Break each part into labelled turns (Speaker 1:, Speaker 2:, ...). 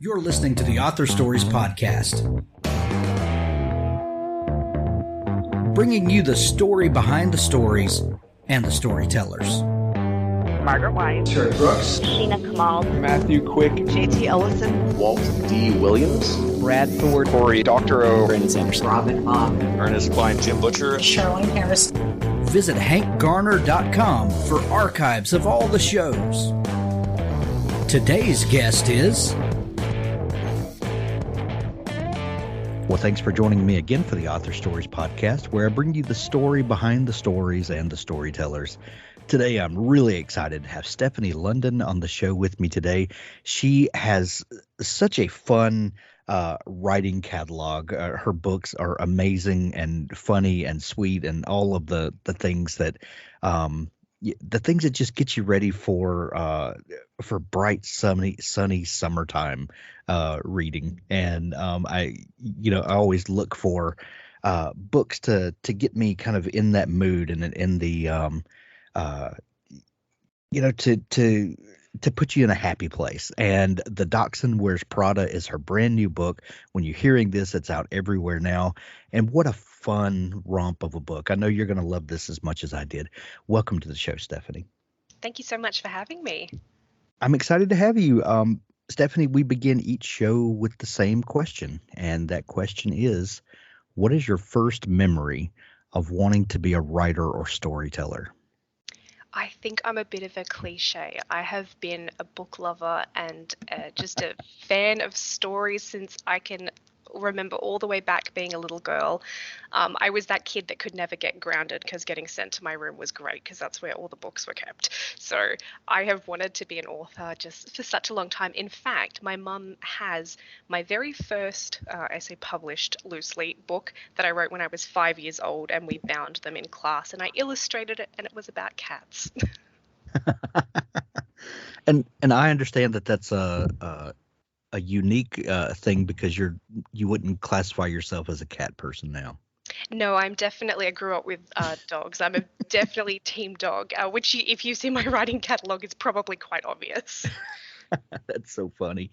Speaker 1: You're listening to the Author Stories Podcast, bringing you the story behind the stories and the storytellers.
Speaker 2: Margaret White,
Speaker 3: Terry Brooks,
Speaker 4: Sheena Kamal,
Speaker 5: Matthew Quick,
Speaker 2: JT Ellison,
Speaker 5: Walt D. Williams,
Speaker 6: Brad Thor,
Speaker 5: Corey, Dr. O,
Speaker 6: Brandon Sanders,
Speaker 4: Robin Mom,
Speaker 5: Ernest Klein, Jim Butcher,
Speaker 4: Sherwin Harris.
Speaker 1: Visit hankgarner.com for archives of all the shows. Today's guest is... Well, thanks for joining me again for the Author Stories Podcast, where I bring you the story behind the stories and the storytellers. Today, I'm really excited to have Stefanie London on the show with me today. She has such a fun writing catalog. Her books are amazing and funny and sweet, and all of the things that just get you ready for bright, sunny summertime reading. And I always look for books to get me kind of in that mood and in the to put you in a happy place. And The Dachshund Wears Prada is her brand new book. When you're hearing this, it's out everywhere now. And what a fun romp of a book. I know you're going to love this as much as I did. Welcome to the show, Stefanie.
Speaker 7: Thank you so much for having me.
Speaker 1: I'm excited to have you. Stefanie, we begin each show with the same question. And that question is, what is your first memory of wanting to be a writer or storyteller?
Speaker 7: I think I'm a bit of a cliche. I have been a book lover and just a fan of stories since I can remember all the way back being a little girl. I was that kid that could never get grounded because getting sent to my room was great because that's where all the books were kept. So I have wanted to be an author just for such a long time. In fact, my mum has my very first, I say published loosely, book that I wrote when I was 5 years old, and we bound them in class, and I illustrated it, and it was about cats.
Speaker 1: And I understand that that's a unique thing because you wouldn't classify yourself as a cat person now.
Speaker 7: No, I grew up with dogs. I'm definitely team dog, which if you see my writing catalog is probably quite obvious.
Speaker 1: That's so funny.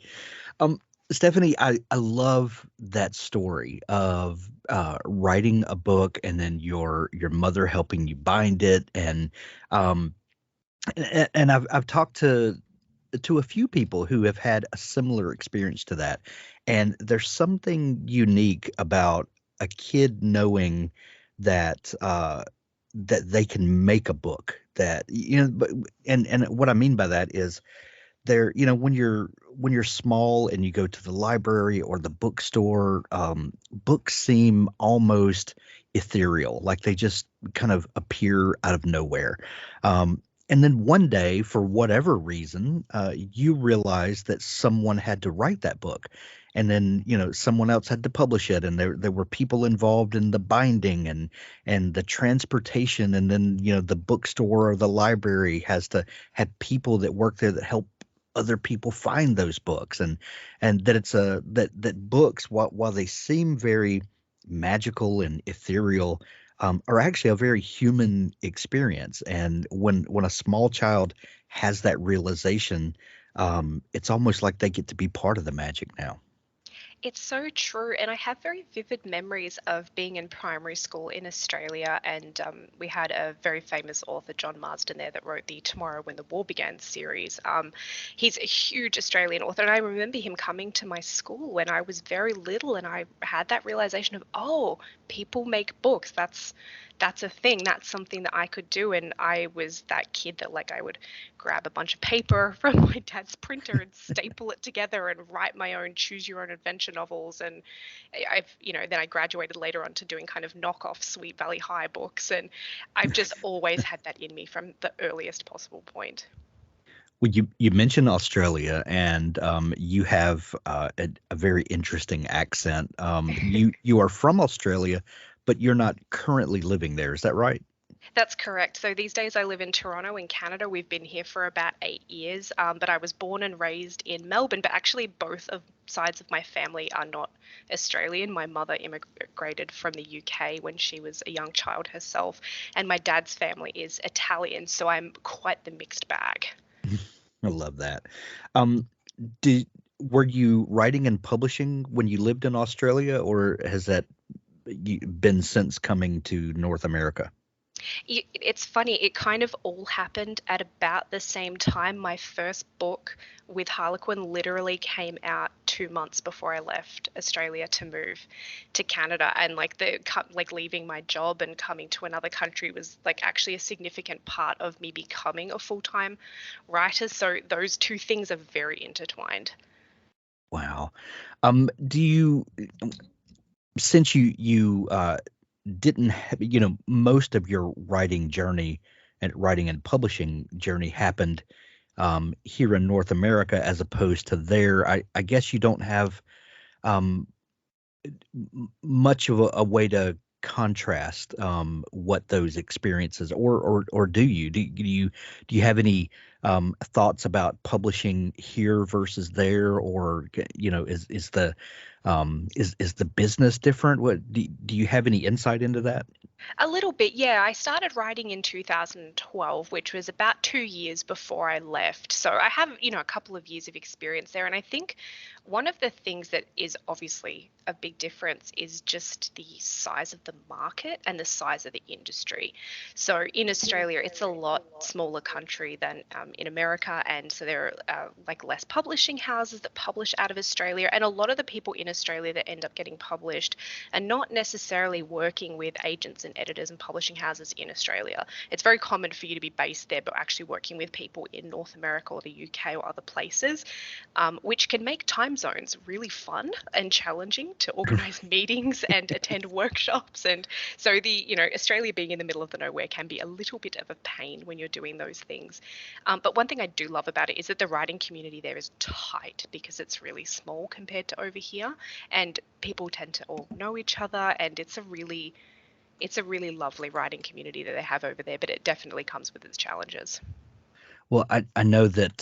Speaker 1: Stefanie, I love that story of writing a book and then your mother helping you bind it. And I've talked to a few people who have had a similar experience to that. And there's something unique about a kid knowing that that they can make a book that, and what I mean by that is when you're small and you go to the library or the bookstore, books seem almost ethereal, like they just kind of appear out of nowhere. And then one day, for whatever reason, you realize that someone had to write that book. And then, someone else had to publish it. And there were people involved in the binding and the transportation. And then, the bookstore or the library has to have people that work there that help other people find those books. And that it's that books, while they seem very magical and ethereal, are actually a very human experience. And when a small child has that realization, it's almost like they get to be part of the magic now.
Speaker 7: It's so true. And I have very vivid memories of being in primary school in Australia. And we had a very famous author, John Marsden, there that wrote the Tomorrow When the War Began series. He's a huge Australian author. And I remember him coming to my school when I was very little. And I had that realization of, oh, people make books. That's a thing. That's something that I could do. And I was that kid that I would grab a bunch of paper from my dad's printer and staple it together and write my own choose your own adventure novels. And then I graduated later on to doing kind of knockoff Sweet Valley High books. And I've just always had that in me from the earliest possible point.
Speaker 1: Well, you mentioned Australia, and you have a very interesting accent. You are from Australia, but you're not currently living there. Is that right?
Speaker 7: That's correct. So these days I live in Toronto in Canada. We've been here for about 8 years, but I was born and raised in Melbourne. But actually both of sides of my family are not Australian. My mother immigrated from the UK when she was a young child herself, and my dad's family is Italian. So I'm quite the mixed bag.
Speaker 1: I love that. were you writing and publishing when you lived in Australia, or has that been since coming to North America?
Speaker 7: It's funny, it kind of all happened at about the same time. My first book with Harlequin literally came out 2 months before I left Australia to move to Canada, and like leaving my job and coming to another country was like actually a significant part of me becoming a full-time writer. So those two things are very intertwined.
Speaker 1: Wow. Do you, since you didn't have, most of your writing journey and writing and publishing journey happened here in North America as opposed to there, I guess you don't have much of a way to contrast what those experiences, or do you have any thoughts about publishing here versus there, or is the business different? What do you have any insight into that?
Speaker 7: A little bit, yeah. I started writing in 2012, which was about 2 years before I left. So I have, a couple of years of experience there. And I think one of the things that is obviously a big difference is just the size of the market and the size of the industry. So in Australia, it's a lot smaller country than in America. And so there are like less publishing houses that publish out of Australia. And a lot of the people in Australia that end up getting published are not necessarily working with agents and editors and publishing houses in Australia. It's very common for you to be based there, but actually working with people in North America or the UK or other places, which can make time zones really fun and challenging to organize meetings and attend workshops. And so Australia being in the middle of the nowhere can be a little bit of a pain when you're doing those things. But one thing I do love about it is that the writing community there is tight because it's really small compared to over here, and people tend to all know each other, and it's a really lovely writing community that they have over there, but it definitely comes with its challenges.
Speaker 1: Well, I know that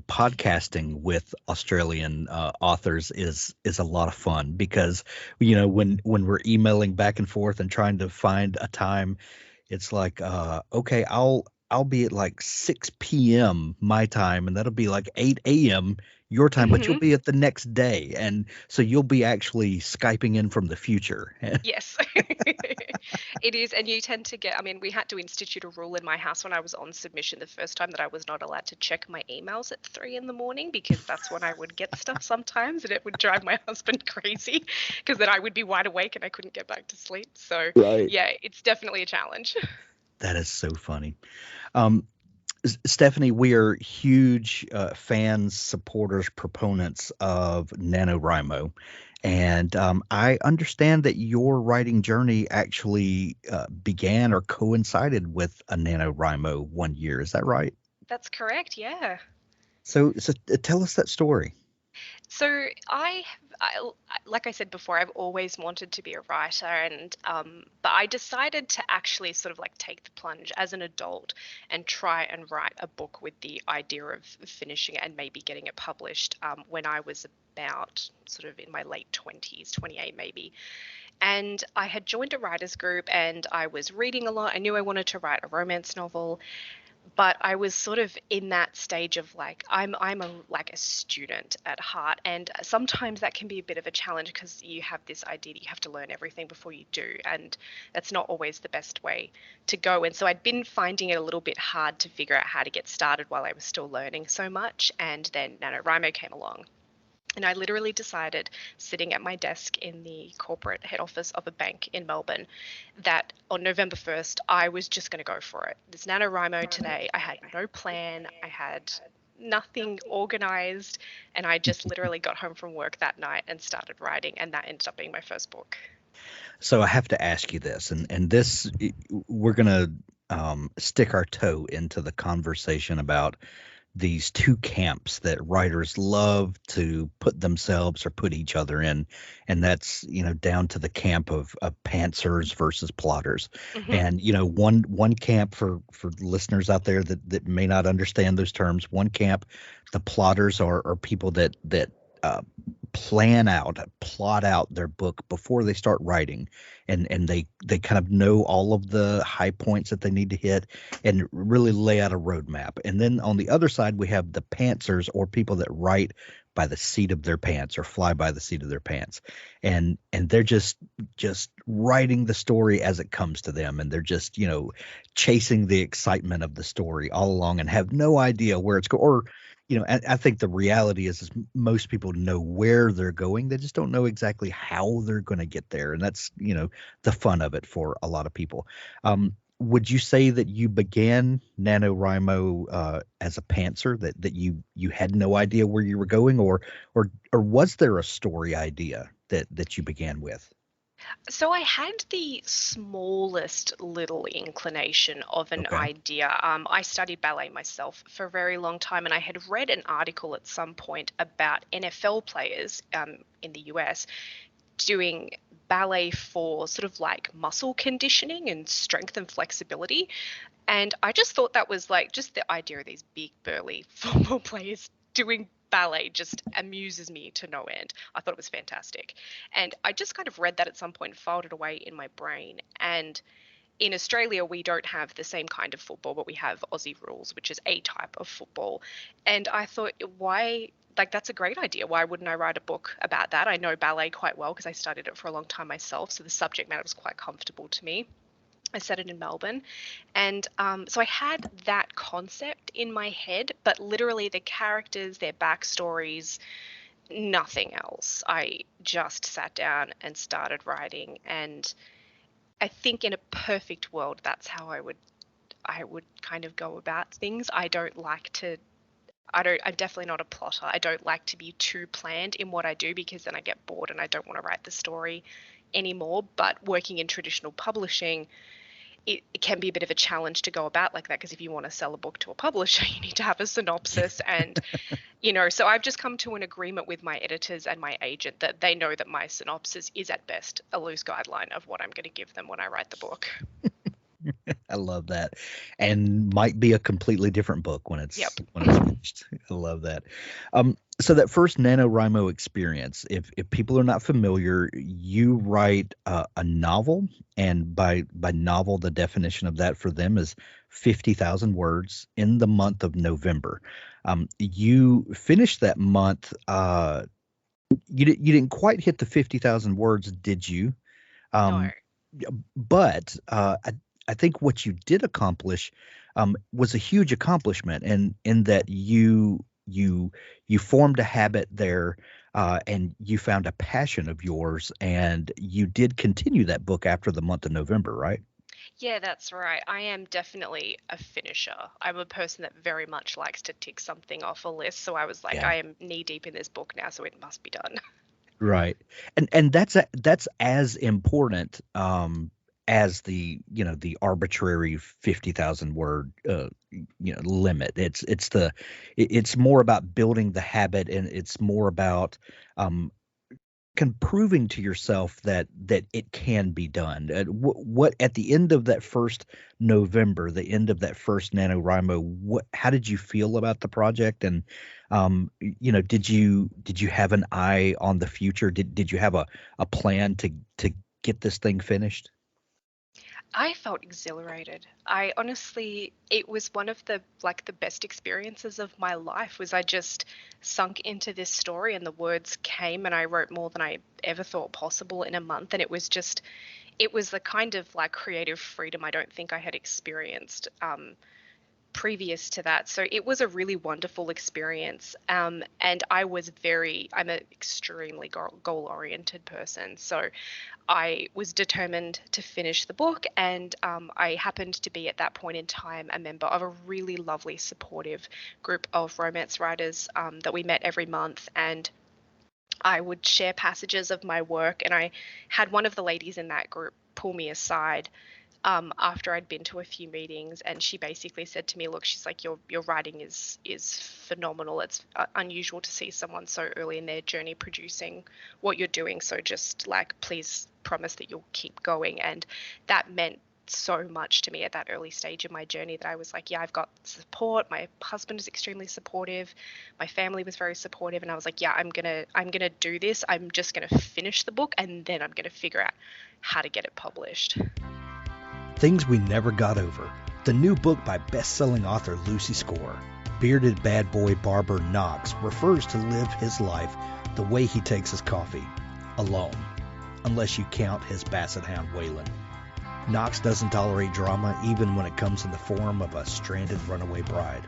Speaker 1: podcasting with Australian authors is a lot of fun because when we're emailing back and forth and trying to find a time, it's like okay, I'll be at like 6 p.m. my time, and that'll be like 8 a.m. your time, but you'll be at the next day, and so you'll be actually Skyping in from the future.
Speaker 7: Yes, it is. And you tend to get, we had to institute a rule in my house when I was on submission the first time that I was not allowed to check my emails at 3 a.m. because that's when I would get stuff sometimes, and it would drive my husband crazy because then I would be wide awake and I couldn't get back to sleep. So
Speaker 1: right.
Speaker 7: Yeah, it's definitely a challenge.
Speaker 1: That is so funny. Stefanie, we are huge fans, supporters, proponents of NaNoWriMo. And I understand that your writing journey actually began or coincided with a NaNoWriMo 1 year. Is that right?
Speaker 7: That's correct, yeah.
Speaker 1: So tell us that story.
Speaker 7: So I like I said before, I've always wanted to be a writer, and but I decided to actually sort of like take the plunge as an adult and try and write a book with the idea of finishing it and maybe getting it published when I was about sort of in my late 20s, 28 maybe. And I had joined a writers group and I was reading a lot. I knew I wanted to write a romance novel, but I was sort of in that stage of like I'm a student at heart, and sometimes that can be a bit of a challenge because you have this idea that you have to learn everything before you do, and that's not always the best way to go. And so I'd been finding it a little bit hard to figure out how to get started while I was still learning so much, and then NaNoWriMo came along. And I literally decided, sitting at my desk in the corporate head office of a bank in Melbourne, that on November 1st, I was just going to go for it. There's NaNoWriMo today. I had no plan. I had nothing organized. And I just literally got home from work that night and started writing. And that ended up being my first book.
Speaker 1: So I have to ask you this, and this, we're going to stick our toe into the conversation about these two camps that writers love to put themselves or put each other in, and that's down to the camp of pantsers versus plotters. Mm-hmm. And one camp, for listeners out there that may not understand those terms, one camp, the plotters are people that plot out their book before they start writing, and they kind of know all of the high points that they need to hit and really lay out a roadmap. And then on the other side, we have the pantsers, or people that write by the seat of their pants or fly by the seat of their pants, and they're just writing the story as it comes to them, and they're just chasing the excitement of the story all along and have no idea where it's going. Or I think the reality is most people know where they're going. They just don't know exactly how they're going to get there. And that's, the fun of it for a lot of people. Would you say that you began NaNoWriMo as a pantser, that you had no idea where you were going, or was there a story idea that you began with?
Speaker 7: So I had the smallest little inclination of an
Speaker 1: Okay.
Speaker 7: idea. I studied ballet myself for a very long time, and I had read an article at some point about NFL players in the US doing ballet for sort of like muscle conditioning and strength and flexibility. And I just thought that was like just the idea of these big burly football players doing ballet just amuses me to no end. I thought it was fantastic. And I just kind of read that at some point, filed it away in my brain. And in Australia, we don't have the same kind of football, but we have Aussie rules, which is a type of football. And I thought, why, like, that's a great idea. Why wouldn't I write a book about that? I know ballet quite well because I studied it for a long time myself. So the subject matter was quite comfortable to me. I set it in Melbourne. And so I had that concept in my head, but literally the characters, their backstories, nothing else. I just sat down and started writing. And I think in a perfect world, that's how I would kind of go about things. I'm definitely not a plotter. I don't like to be too planned in what I do because then I get bored and I don't want to write the story anymore. But working in traditional publishing, it can be a bit of a challenge to go about like that, because if you want to sell a book to a publisher, you need to have a synopsis and, so I've just come to an agreement with my editors and my agent that they know that my synopsis is at best a loose guideline of what I'm going to give them when I write the book.
Speaker 1: I love that, and might be a completely different book when it's finished. I love that. So that first NaNoWriMo experience, if people are not familiar, you write a novel, and by novel, the definition of that for them is 50,000 words in the month of November. You finished that month. You didn't quite hit the 50,000 words, did you?
Speaker 7: No.
Speaker 1: But I think what you did accomplish was a huge accomplishment, and in that you formed a habit there, and you found a passion of yours, and you did continue that book after the month of November, right?
Speaker 7: Yeah, that's right. I am definitely a finisher. I'm a person that very much likes to tick something off a list. So I was like,
Speaker 1: Yeah.
Speaker 7: I am knee deep in this book now, so it must be done.
Speaker 1: Right. And that's as important as the arbitrary 50,000 word limit. It's more about building the habit, and it's more about proving to yourself that it can be done. What at the end of that first November, the end of that first NaNoWriMo, how did you feel about the project? And did you have an eye on the future? Did you have a plan to get this thing finished?
Speaker 7: I felt exhilarated. I honestly, it was one of the best experiences of my life. Was I just sunk into this story and the words came, and I wrote more than I ever thought possible in a month. And it was the kind of like creative freedom I don't think I had experienced previous to that. So it was a really wonderful experience. And I'm an extremely goal-oriented person. So I was determined to finish the book, and I happened to be at that point in time a member of a really lovely, supportive group of romance writers that we met every month, and I would share passages of my work. And I had one of the ladies in that group pull me aside after I'd been to a few meetings, and she basically said to me, look, she's like, your writing is phenomenal. It's unusual to see someone so early in their journey producing what you're doing. So just like, please promise that you'll keep going. And that meant so much to me at that early stage of my journey that I was like, yeah, I've got support. My husband is extremely supportive. My family was very supportive. And I was like, yeah, I'm gonna do this. I'm just gonna finish the book, and then I'm gonna figure out how to get it published.
Speaker 1: Things We Never Got Over, the new book by best-selling author Lucy Score. bearded bad boy barber Knox refers to live his life the way he takes his coffee, alone, unless you count his basset hound Waylon. Knox doesn't tolerate drama even when it comes in the form of a stranded runaway bride.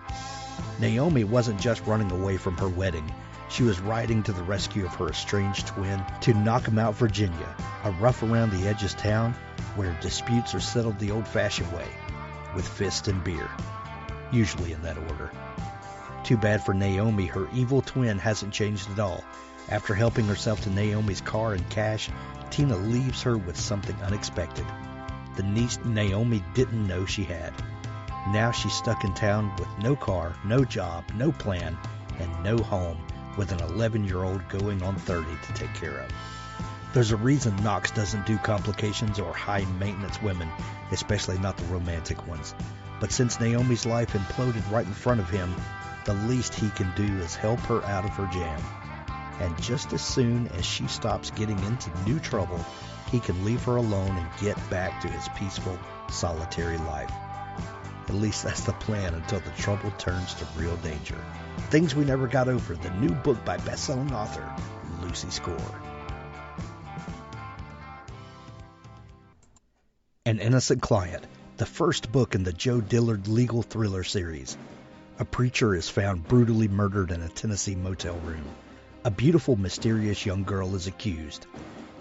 Speaker 1: Naomi wasn't just running away from her wedding. She was riding to the rescue of her estranged twin to Knockemout, Virginia, a rough around the edges town where disputes are settled the old-fashioned way, with fist and beer, usually in that order. Too bad for Naomi, her evil twin hasn't changed at all. After helping herself to Naomi's car and cash, Tina leaves her with something unexpected, the niece Naomi didn't know she had. Now she's stuck in town with no car, no job, no plan, and no home, with an 11-year-old going on 30 to take care of. There's a reason Knox doesn't do complications or high-maintenance women, especially not the romantic ones. But since Naomi's life imploded right in front of him, the least he can do is help her out of her jam. And just as soon as she stops getting into new trouble, he can leave her alone and get back to his peaceful, solitary life. At least that's the plan until the trouble turns to real danger. Things We Never Got Over, the new book by best-selling author Lucy Score. An Innocent Client, the first book in the Joe Dillard legal thriller series. A preacher is found brutally murdered in a Tennessee motel room. A beautiful, mysterious young girl is accused.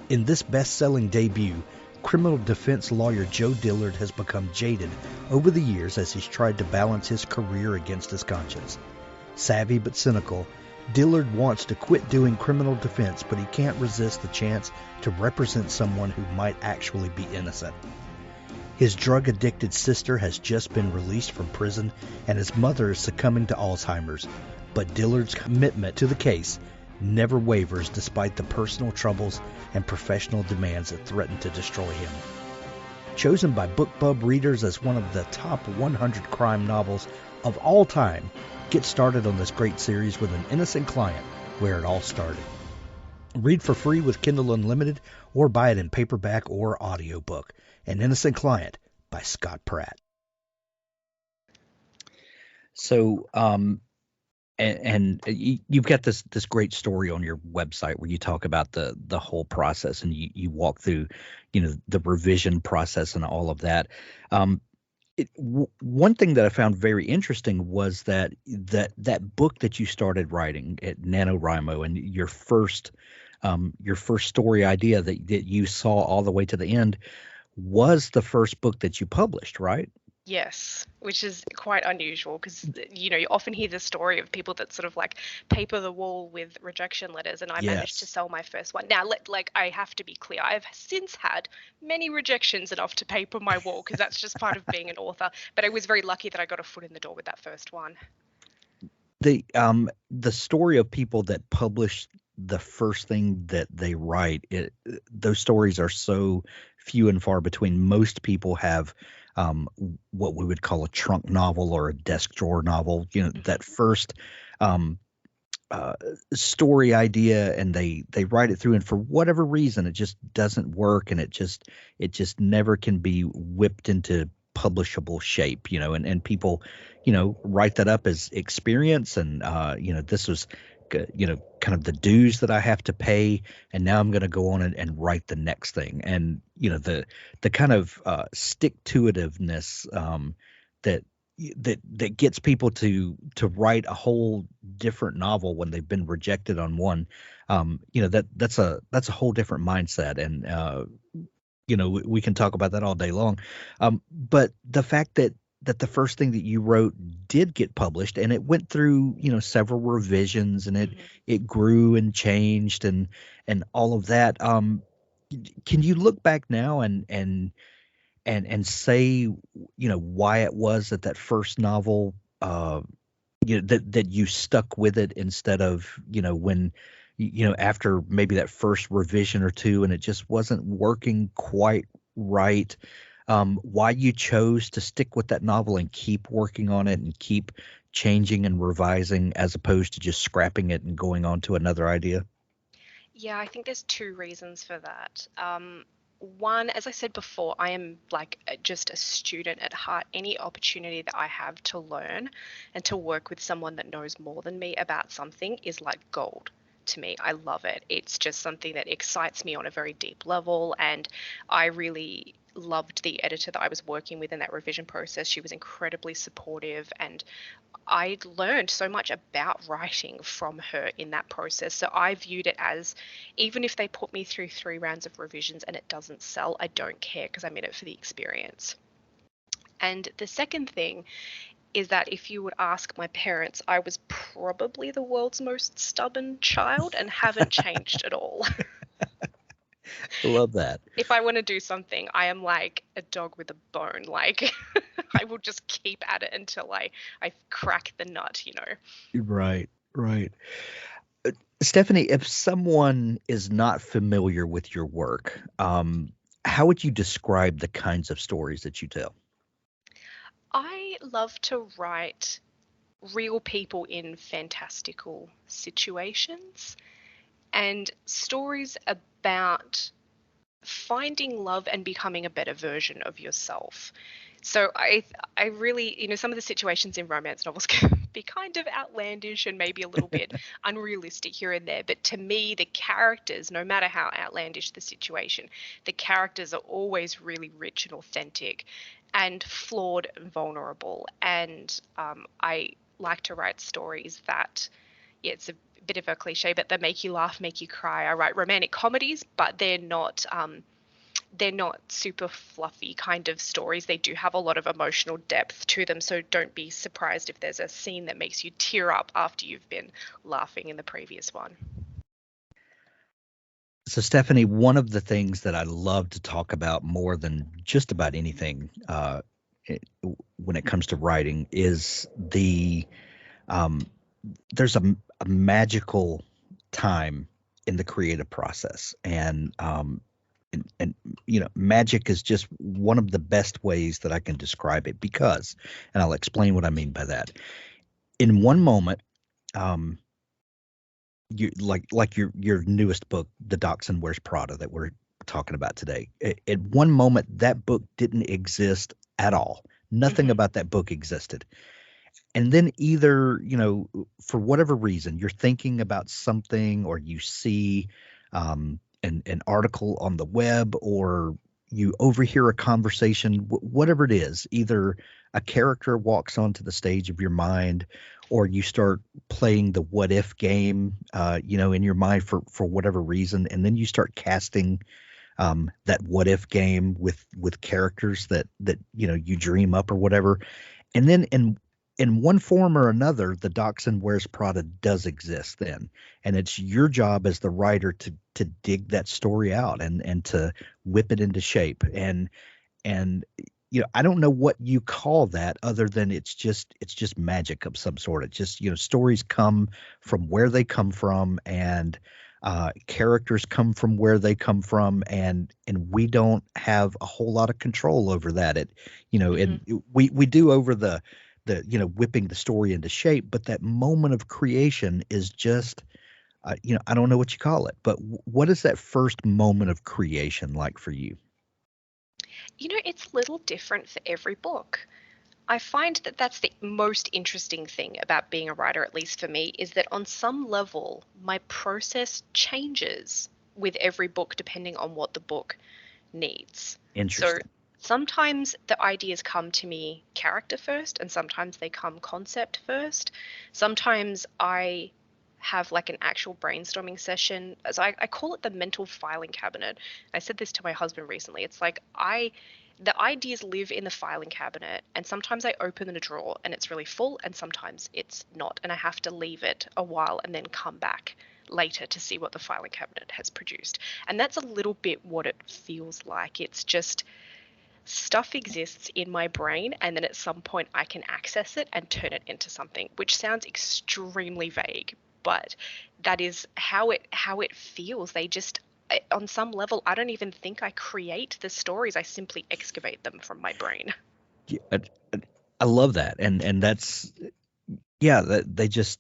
Speaker 1: In this best-selling debut, criminal defense lawyer Joe Dillard has become jaded over the years as he's tried to balance his career against his conscience. Savvy but cynical, Dillard wants to quit doing criminal defense, but he can't resist the chance to represent someone who might actually be innocent. His drug-addicted sister has just been released from prison, and his mother is succumbing to Alzheimer's, but Dillard's commitment to the case never wavers despite the personal troubles and professional demands that threaten to destroy him. Chosen by BookBub readers as one of the top 100 crime novels of all time, get started on this great series with An Innocent Client, where it all started. Read for free with Kindle Unlimited or buy it in paperback or audiobook. An Innocent Client by Scott Pratt. So, and you've got this great story on your website where you talk about the whole process, and you walk through, the revision process and all of that. One thing that I found very interesting was that book that you started writing at NaNoWriMo, and your first story idea that you saw all the way to the end was the first book that you published, right?
Speaker 7: Yes, which is quite unusual because, you often hear the story of people that sort of like paper the wall with rejection letters, and I managed to sell my first one. Now, I have to be clear, I've since had many rejections enough to paper my wall because that's just part of being an author, but I was very lucky that I got a foot in the door with that first one.
Speaker 1: The story of people that publish the first thing that they write, those stories are so few and far between. Most people have what we would call a trunk novel or a desk drawer novel, that first story idea, and they write it through, and for whatever reason it just doesn't work, and it just never can be whipped into publishable shape, and people write that up as experience, and this was kind of the dues that I have to pay, and now I'm going to go on and write the next thing. And the kind of stick-to-itiveness that gets people to write a whole different novel when they've been rejected on one, that's a whole different mindset. And we can talk about that all day long. But the fact that the first thing that you wrote did get published, and it went through, several revisions, and it grew and changed and all of that. Can you look back now and say, why it was that first novel, that you stuck with it instead of, when, after maybe that first revision or two and it just wasn't working quite right, why you chose to stick with that novel and keep working on it and keep changing and revising as opposed to just scrapping it and going on to another idea?
Speaker 7: Yeah, I think there's two reasons for that. One, as I said before, I am like just a student at heart. Any opportunity that I have to learn and to work with someone that knows more than me about something is like gold to me. I love it. It's just something that excites me on a very deep level. And I really loved the editor that I was working with in that revision process. She was incredibly supportive, and I learned so much about writing from her in that process. So I viewed it as, even if they put me through 3 rounds of revisions and it doesn't sell, I don't care because I'm in it for the experience. And the second thing is that if you would ask my parents, I was probably the world's most stubborn child and haven't changed at all.
Speaker 1: I love that.
Speaker 7: If I want to do something, I am like a dog with a bone. Like I will just keep at it until I crack the nut, you know.
Speaker 1: Right, right. Stephanie, if someone is not familiar with your work, how would you describe the kinds of stories that you tell?
Speaker 7: I love to write real people in fantastical situations and stories about finding love and becoming a better version of yourself. So I really, some of the situations in romance novels can be kind of outlandish and maybe a little bit unrealistic here and there. But to me, the characters, no matter how outlandish the situation, the characters are always really rich and authentic and flawed and vulnerable. And I like to write stories that, yeah, it's a bit of a cliche, but they make you laugh, make you cry. I write romantic comedies, but they're not super fluffy kind of stories. They do have a lot of emotional depth to them, so don't be surprised if there's a scene that makes you tear up after you've been laughing in the previous one.
Speaker 1: So, Stephanie, one of the things that I love to talk about more than just about anything when it comes to writing is there's a magical time in the creative process, and magic is just one of the best ways that I can describe it because, and I'll explain what I mean by that. In one moment, you like your newest book, The Dachshund Wears Prada, that we're talking about today. At one moment, that book didn't exist at all. Nothing about that book existed. And then either, for whatever reason, you're thinking about something, or you see an article on the web, or you overhear a conversation, whatever it is, either a character walks onto the stage of your mind, or you start playing the what if game, in your mind for whatever reason. And then you start casting that what if game with characters that you dream up or whatever. And then in one form or another, The Dachshund Wears Prada does exist then. And it's your job as the writer to dig that story out and to whip it into shape. And I don't know what you call that other than it's just magic of some sort. It just, stories come from where they come from, and characters come from where they come from, and we don't have a whole lot of control over that. And we do over the whipping the story into shape, but that moment of creation is just, I don't know what you call it, but what is that first moment of creation like for you?
Speaker 7: It's a little different for every book. I find that that's the most interesting thing about being a writer, at least for me, is that on some level, my process changes with every book depending on what the book needs.
Speaker 1: Interesting.
Speaker 7: So sometimes the ideas come to me character first, and sometimes they come concept first. Sometimes I have like an actual brainstorming session. As I call it the mental filing cabinet. I said this to my husband recently. It's like the ideas live in the filing cabinet, and sometimes I open the drawer and it's really full, and sometimes it's not, and I have to leave it a while and then come back later to see what the filing cabinet has produced. And that's a little bit what it feels like. It's just stuff exists in my brain, and then at some point I can access it and turn it into something, which sounds extremely vague, but that is how it feels. They just, on some level, I don't even think I create the stories. I simply excavate them from my brain.
Speaker 1: Yeah, I love that, and that's, yeah, that they just,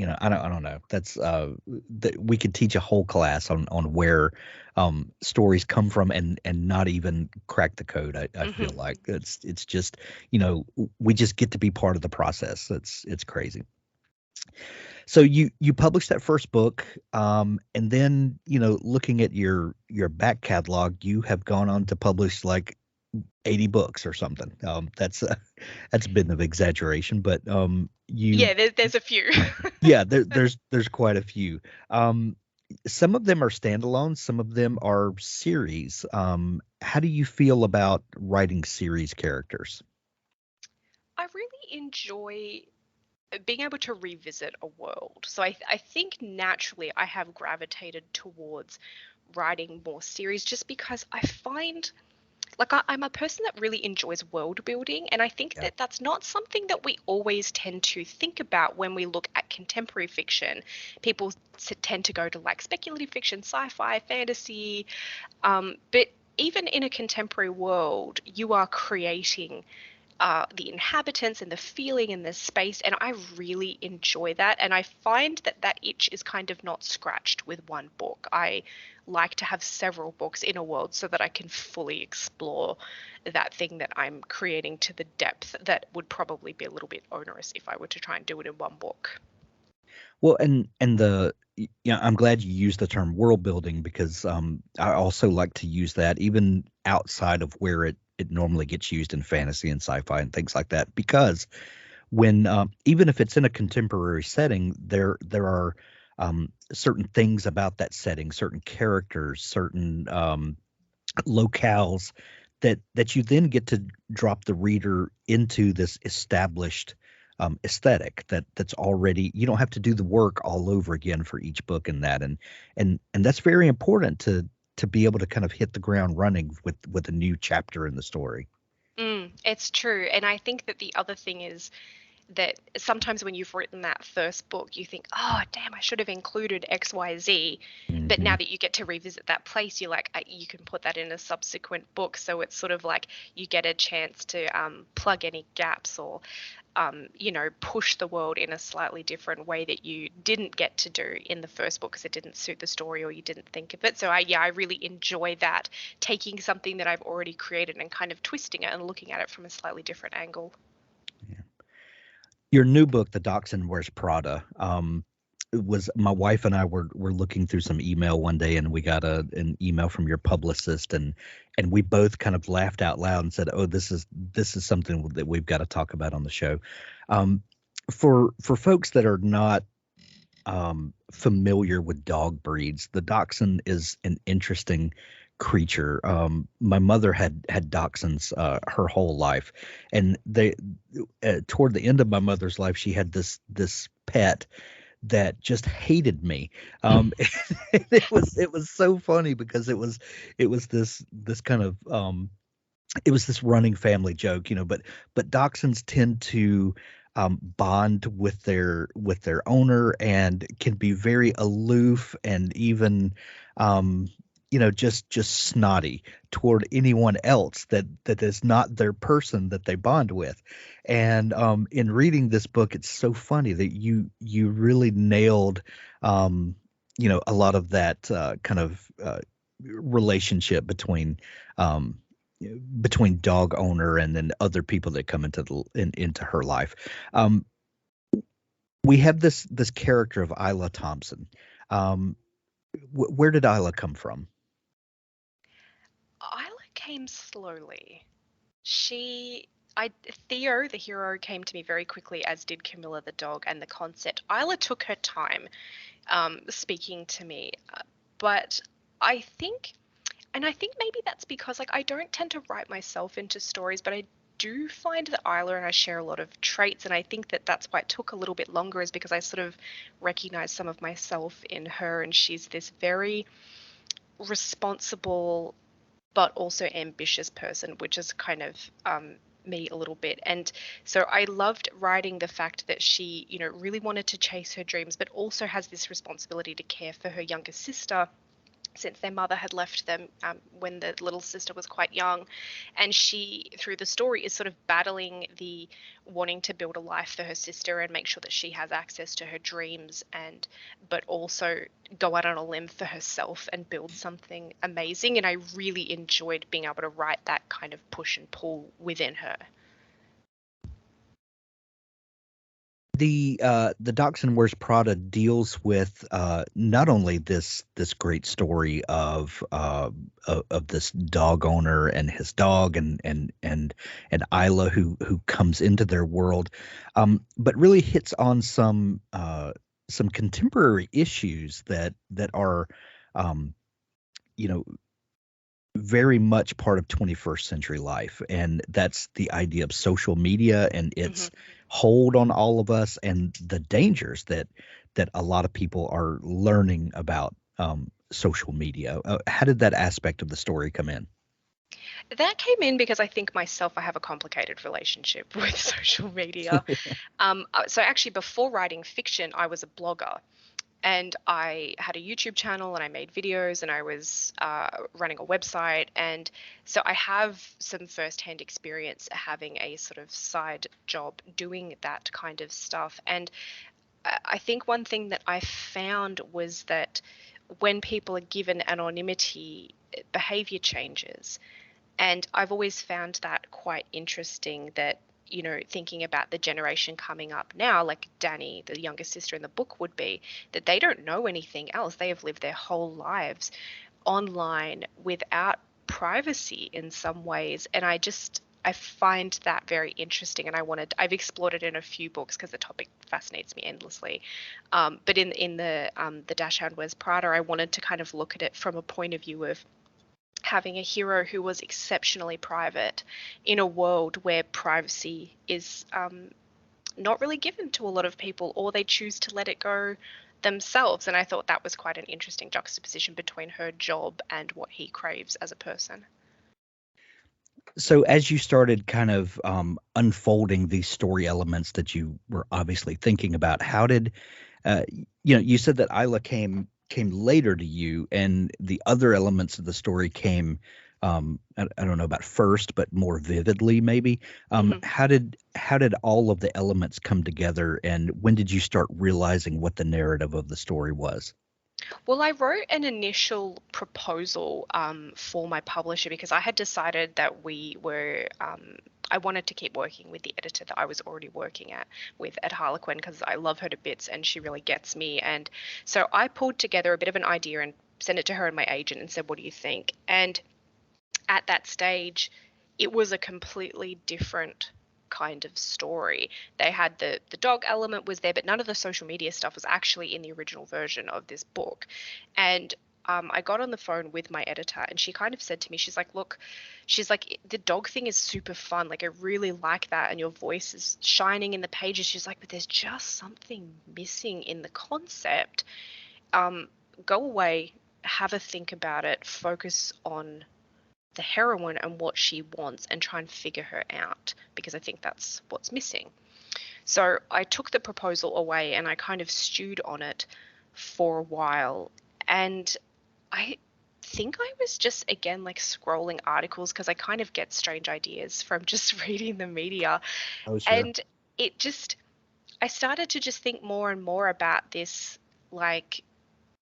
Speaker 1: I don't know. That's that we could teach a whole class on where stories come from and not even crack the code. I feel like it's just, we just get to be part of the process. It's crazy. So you published that first book, and then looking at your back catalog, you have gone on to publish like 80 books or something. That's a bit of exaggeration, but
Speaker 7: Yeah, there's a few.
Speaker 1: yeah, there's quite a few. Some of them are standalone, some of them are series. How do you feel about writing series characters?
Speaker 7: I really enjoy being able to revisit a world. So I think naturally I have gravitated towards writing more series just because I find like I'm a person that really enjoys world building, and I think
Speaker 1: Yeah.
Speaker 7: that that's not something that we always tend to think about when we look at contemporary fiction. People tend to go to like speculative fiction, sci-fi, fantasy, but even in a contemporary world, you are creating the inhabitants and the feeling and the space, and I really enjoy that. And I find that that itch is kind of not scratched with one book. I like to have several books in a world so that I can fully explore that thing that I'm creating to the depth that would probably be a little bit onerous if I were to try and do it in one book.
Speaker 1: Well, I'm glad you used the term world building because I also like to use that even outside of where it normally gets used in fantasy and sci-fi and things like that. Because when even if it's in a contemporary setting, there are certain things about that setting, certain characters, certain locales that you then get to drop the reader into this established aesthetic that's already, you don't have to do the work all over again for each book in that, and that's very important to be able to kind of hit the ground running with a new chapter in the story.
Speaker 7: It's true. And I think that the other thing is that sometimes when you've written that first book, you think, oh, damn, I should have included XYZ. But
Speaker 1: Hmm.
Speaker 7: now that you get to revisit that place, you're like, you can put that in a subsequent book. So it's sort of like you get a chance to plug any gaps or, push the world in a slightly different way that you didn't get to do in the first book because it didn't suit the story or you didn't think of it. So I really enjoy that, taking something that I've already created and kind of twisting it and looking at it from a slightly different angle.
Speaker 1: Your new book, The Dachshund Wears Prada, it was my wife and I were looking through some email one day, and we got an email from your publicist, and we both kind of laughed out loud and said, "Oh, this is something that we've got to talk about on the show." For folks that are not familiar with dog breeds, the dachshund is an interesting creature. My mother had dachshunds her whole life, and they toward the end of my mother's life, she had this pet that just hated me. It was so funny because it was this kind of it was this running family joke, but dachshunds tend to bond with their owner and can be very aloof and even just snotty toward anyone else that is not their person that they bond with. And in reading this book, it's so funny that you really nailed a lot of that kind of relationship between dog owner and then other people that come into her life. Um, we have this character of Isla Thompson. Um, where did Isla come from?
Speaker 7: Isla came slowly. She, I, Theo, the hero, came to me very quickly, as did Camilla, the dog, and the concept. Isla took her time speaking to me, but I think, and I think maybe that's because like I don't tend to write myself into stories, but I do find that Isla and I share a lot of traits, and I think that that's why it took a little bit longer, is because I sort of recognize some of myself in her, and she's this very responsible but also ambitious person, which is kind of me a little bit. And so I loved writing the fact that she, really wanted to chase her dreams, but also has this responsibility to care for her younger sister. since their mother had left them when the little sister was quite young. And she, through the story, is sort of battling the wanting to build a life for her sister and make sure that she has access to her dreams, but also go out on a limb for herself and build something amazing. And I really enjoyed being able to write that kind of push and pull within her.
Speaker 1: The Dachshund Wears Prada deals with not only this great story of this dog owner and his dog and Isla who comes into their world, but really hits on some contemporary issues that are you know very much part of 21st century life, and that's the idea of social media and its hold on all of us, and the dangers that a lot of people are learning about social media. How did that aspect of the story come in?
Speaker 7: That came in because I think myself, I have a complicated relationship with social media. So actually, before writing fiction, I was a blogger. And I had a YouTube channel and I made videos and I was running a website. And so I have some firsthand experience having a sort of side job doing that kind of stuff. And I think one thing that I found was that when people are given anonymity, behavior changes. And I've always found that quite interesting, that thinking about the generation coming up now, like Dani, the younger sister in the book, would be, that they don't know anything else. They have lived their whole lives online without privacy in some ways. And I find that very interesting. And I've explored it in a few books because the topic fascinates me endlessly. But in the Dachshund Wears Prada, I wanted to kind of look at it from a point of view of having a hero who was exceptionally private in a world where privacy is not really given to a lot of people, or they choose to let it go themselves. And I thought that was quite an interesting juxtaposition between her job and what he craves as a person.
Speaker 1: So as you started kind of unfolding these story elements that you were obviously thinking about, how did you said that Isla came later to you, and the other elements of the story came I don't know about first, but more vividly maybe. How did all of the elements come together, and when did you start realizing what the narrative of the story was?
Speaker 7: Well, I wrote an initial proposal for my publisher because I had decided that I wanted to keep working with the editor that I was already working at Harlequin, because I love her to bits and she really gets me. And so I pulled together a bit of an idea and sent it to her and my agent and said, what do you think? And at that stage, it was a completely different kind of story. They had the dog element was there, but none of the social media stuff was actually in the original version of this book. And I got on the phone with my editor and she kind of said to me, she's like, look, she's like, the dog thing is super fun. Like, I really like that. And your voice is shining in the pages. She's like, but there's just something missing in the concept. Go away, have a think about it, focus on the heroine and what she wants and try and figure her out, because I think that's what's missing. So I took the proposal away and I kind of stewed on it for a while. And I think I was just, again, like scrolling articles, because I kind of get strange ideas from just reading the media.
Speaker 1: Oh, sure.
Speaker 7: And I started to just think more and more about this, like,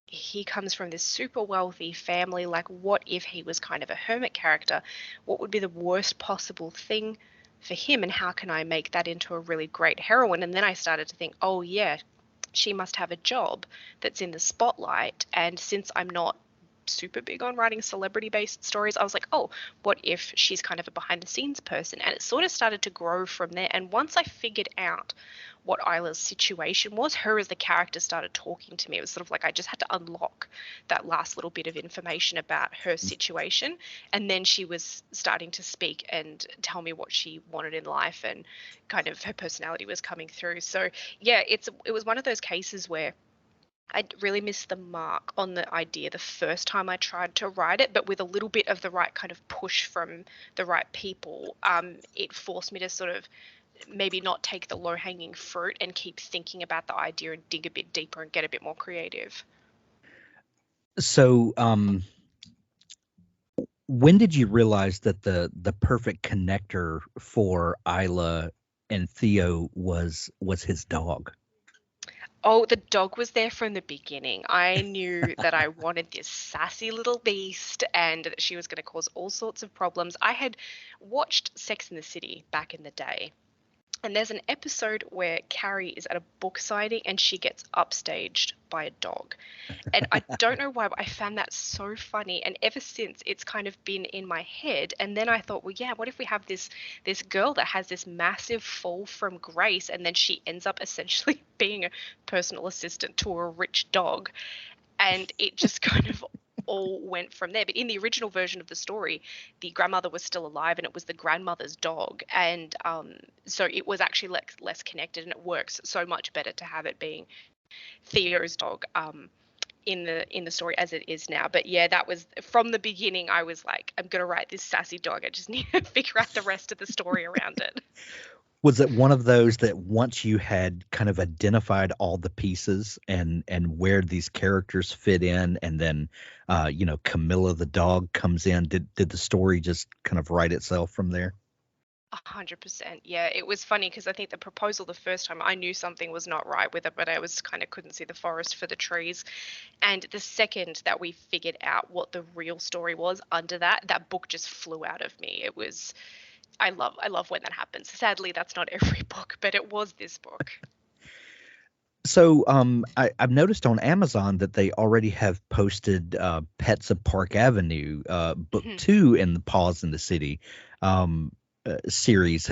Speaker 7: he comes from this super wealthy family. Like, what if he was kind of a hermit character? What would be the worst possible thing for him? And how can I make that into a really great heroine? And then I started to think, oh yeah, she must have a job that's in the spotlight. And since I'm not super big on writing celebrity based stories, I was like, oh, what if she's kind of a behind the scenes person? And it sort of started to grow from there. And once I figured out what Isla's situation was, her as the character started talking to me. It was sort of like I just had to unlock that last little bit of information about her situation, and then she was starting to speak and tell me what she wanted in life, and kind of her personality was coming through. So yeah, it was one of those cases where I really missed the mark on the idea the first time I tried to write it, but with a little bit of the right kind of push from the right people, it forced me to sort of maybe not take the low-hanging fruit and keep thinking about the idea and dig a bit deeper and get a bit more creative.
Speaker 1: So, when did you realize that the perfect connector for Isla and Theo was his dog?
Speaker 7: Oh, the dog was there from the beginning. I knew that I wanted this sassy little beast and that she was going to cause all sorts of problems. I had watched Sex in the City back in the day. And there's an episode where Carrie is at a book signing and she gets upstaged by a dog. And I don't know why, but I found that so funny. And ever since, it's kind of been in my head. And then I thought, well, yeah, what if we have this girl that has this massive fall from grace, and then she ends up essentially being a personal assistant to a rich dog, and it just kind of all went from there. But in the original version of the story, the grandmother was still alive and it was the grandmother's dog, and so it was actually less connected, and it works so much better to have it being Theo's dog in the story as it is now. But yeah, that was from the beginning. I was like, I'm gonna write this sassy dog. I just need to figure out the rest of the story around it.
Speaker 1: Was it one of those that once you had kind of identified all the pieces and where these characters fit in, and then Camilla the dog comes in, did the story just kind of write itself from there?
Speaker 7: 100%. Yeah, it was funny because I think the proposal the first time I knew something was not right with it, but I was kind of couldn't see the forest for the trees. And the second that we figured out what the real story was under that book just flew out of me. It was I love when that happens. Sadly, that's not every book, but it was this book.
Speaker 1: So I've noticed on Amazon that they already have posted Pets of Park Avenue, book 2 in the Paws in the City series.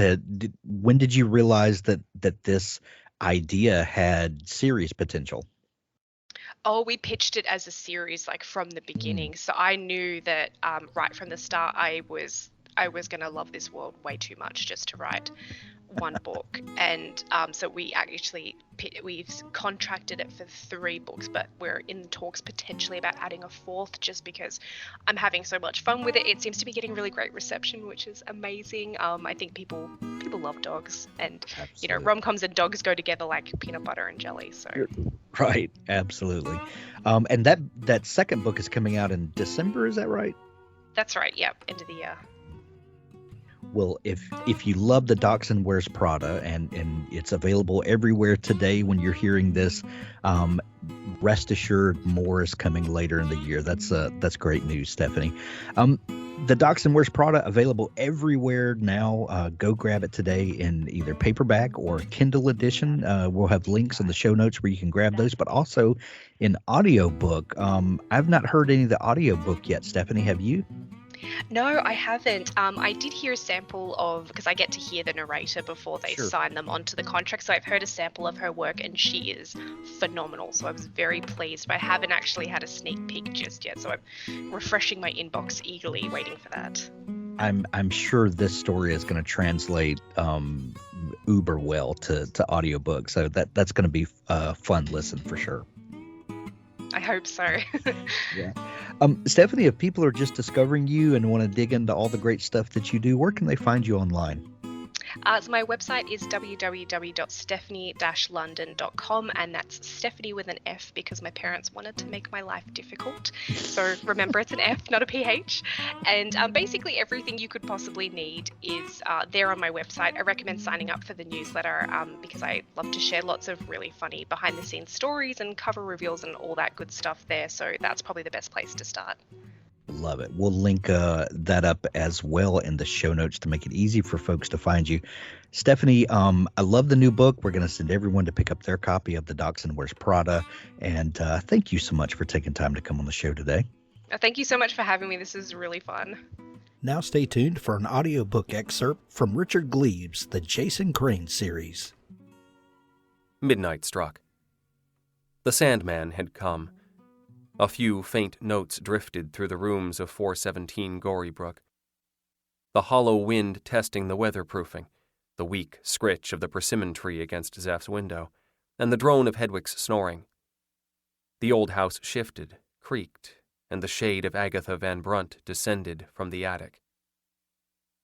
Speaker 1: When did you realize that this idea had series potential?
Speaker 7: Oh, we pitched it as a series like from the beginning. So I knew that right from the start I was going to love this world way too much just to write one book. And so we've contracted it for 3 books, but we're in talks potentially about adding a 4th, just because I'm having so much fun with it. It seems to be getting really great reception, which is amazing. I think people love dogs, and
Speaker 1: Absolutely.
Speaker 7: rom-coms and dogs go together like peanut butter and jelly. So
Speaker 1: Right, absolutely. And that second book is coming out in December, is that right?
Speaker 7: that's right. Yep, end of the year.
Speaker 1: Well, if you love the Dachshund Wears Prada, and it's available everywhere today when you're hearing this, rest assured more is coming later in the year. That's great news, Stefanie. The Dachshund Wears Prada available everywhere now. Go grab it today in either paperback or Kindle edition. We'll have links in the show notes where you can grab those, but also in audiobook. I've not heard any of the audiobook yet, Stefanie. Have you?
Speaker 7: No, I haven't. I did hear a sample of, because I get to hear the narrator before they
Speaker 1: Sure.
Speaker 7: sign them onto the contract. So I've heard a sample of her work, and she is phenomenal. So I was very pleased, but I haven't actually had a sneak peek just yet. So I'm refreshing my inbox eagerly, waiting for that.
Speaker 1: I'm sure this story is going to translate uber well to audiobook. So that's going to be a fun listen for sure.
Speaker 7: I hope so.
Speaker 1: Yeah. Stefanie, if people are just discovering you and want to dig into all the great stuff that you do, where can they find you online?
Speaker 7: So my website is www.stefanie-london.com, and that's Stefanie with an F because my parents wanted to make my life difficult. So remember, it's an F, not a PH. And basically everything you could possibly need is there on my website. I recommend signing up for the newsletter because I love to share lots of really funny behind-the-scenes stories and cover reveals and all that good stuff there. So that's probably the best place to start.
Speaker 1: Love it. We'll link that up as well in the show notes to make it easy for folks to find you. Stefanie, I love the new book. We're going to send everyone to pick up their copy of The Dachshund Wears Prada. And thank you so much for taking time to come on the show today.
Speaker 7: Thank you so much for having me. This is really fun.
Speaker 1: Now stay tuned for an audiobook excerpt from Richard Gleaves, the Jason Crane series.
Speaker 3: Midnight struck. The Sandman had come. A few faint notes drifted through the rooms of 417 Gorybrook. The hollow wind testing the weatherproofing, the weak scritch of the persimmon tree against Zeph's window, and the drone of Hedwig's snoring. The old house shifted, creaked, and the shade of Agatha Van Brunt descended from the attic.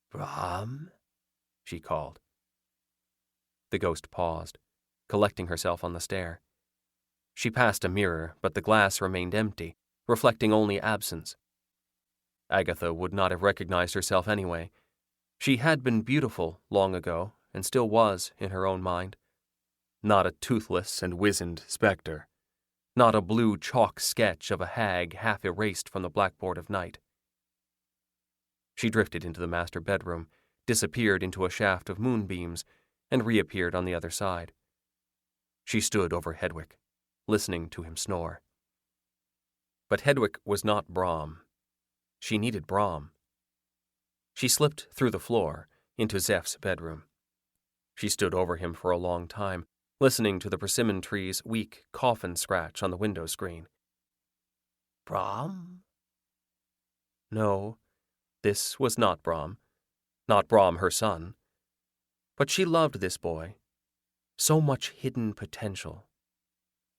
Speaker 3: "Brom?" she called. The ghost paused, collecting herself on the stair. She passed a mirror, but the glass remained empty, reflecting only absence. Agatha would not have recognized herself anyway. She had been beautiful long ago, and still was in her own mind. Not a toothless and wizened spectre. Not a blue chalk sketch of a hag half erased from the blackboard of night. She drifted into the master bedroom, disappeared into a shaft of moonbeams, and reappeared on the other side. She stood over Hedwig, listening to him snore. But Hedwig was not Brom. She needed Brom. She slipped through the floor into Zeph's bedroom. She stood over him for a long time, listening to the persimmon tree's weak coffin scratch on the window screen. Brom? No, this was not Brom. Not Brom, her son. But she loved this boy. So much hidden potential.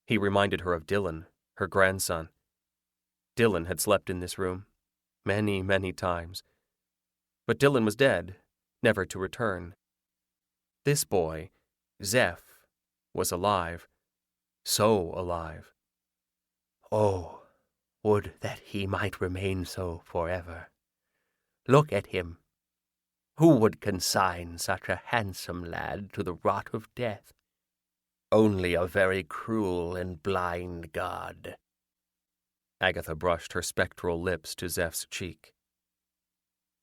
Speaker 3: He reminded her of Dylan, her grandson. Dylan had slept in this room many, many times. But Dylan was dead, never to return. This boy, Zeph, was alive. So alive. Oh, would that he might remain so forever. Look at him. Who would consign such a handsome lad to the rot of death? Only a very cruel and blind God. Agatha brushed her spectral lips to Zeph's cheek.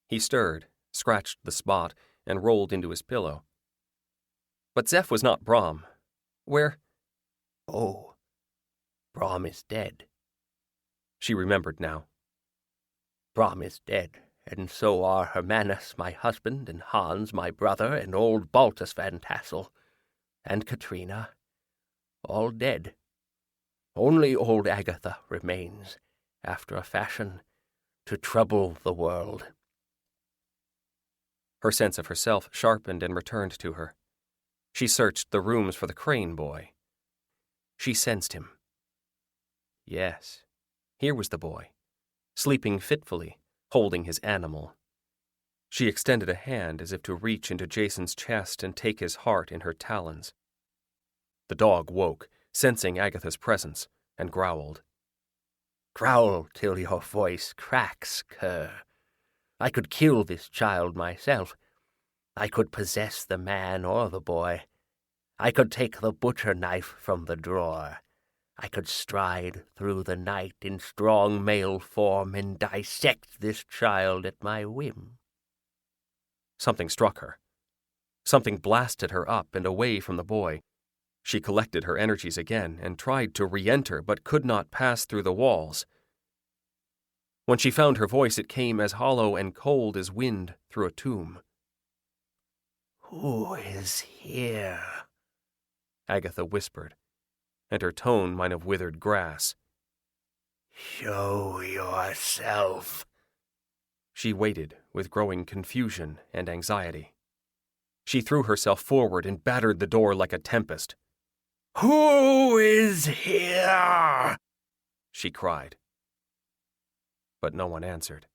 Speaker 3: He stirred, scratched the spot, and rolled into his pillow. But Zeph was not Brom. Where? Oh, Brom is dead. She remembered now. Brom is dead, and so are Hermanus, my husband, and Hans, my brother, and old Baltus Van Tassel, and Katrina, all dead. Only old Agatha remains, after a fashion, to trouble the world. Her sense of herself sharpened and returned to her. She searched the rooms for the Crane boy. She sensed him. Yes, here was the boy, sleeping fitfully, holding his animal. She extended a hand as if to reach into Jason's chest and take his heart in her talons. The dog woke, sensing Agatha's presence, and growled. Growl till your voice cracks, cur. I could kill this child myself. I could possess the man or the boy. I could take the butcher knife from the drawer. I could stride through the night in strong male form and dissect this child at my whim. Something struck her. Something blasted her up and away from the boy. She collected her energies again and tried to re-enter, but could not pass through the walls. When she found her voice, it came as hollow and cold as wind through a tomb. Who is here? Agatha whispered, and her tone might have withered grass. Show yourself. She waited with growing confusion and anxiety. She threw herself forward and battered the door like a tempest. Who is here? She cried. But no one answered.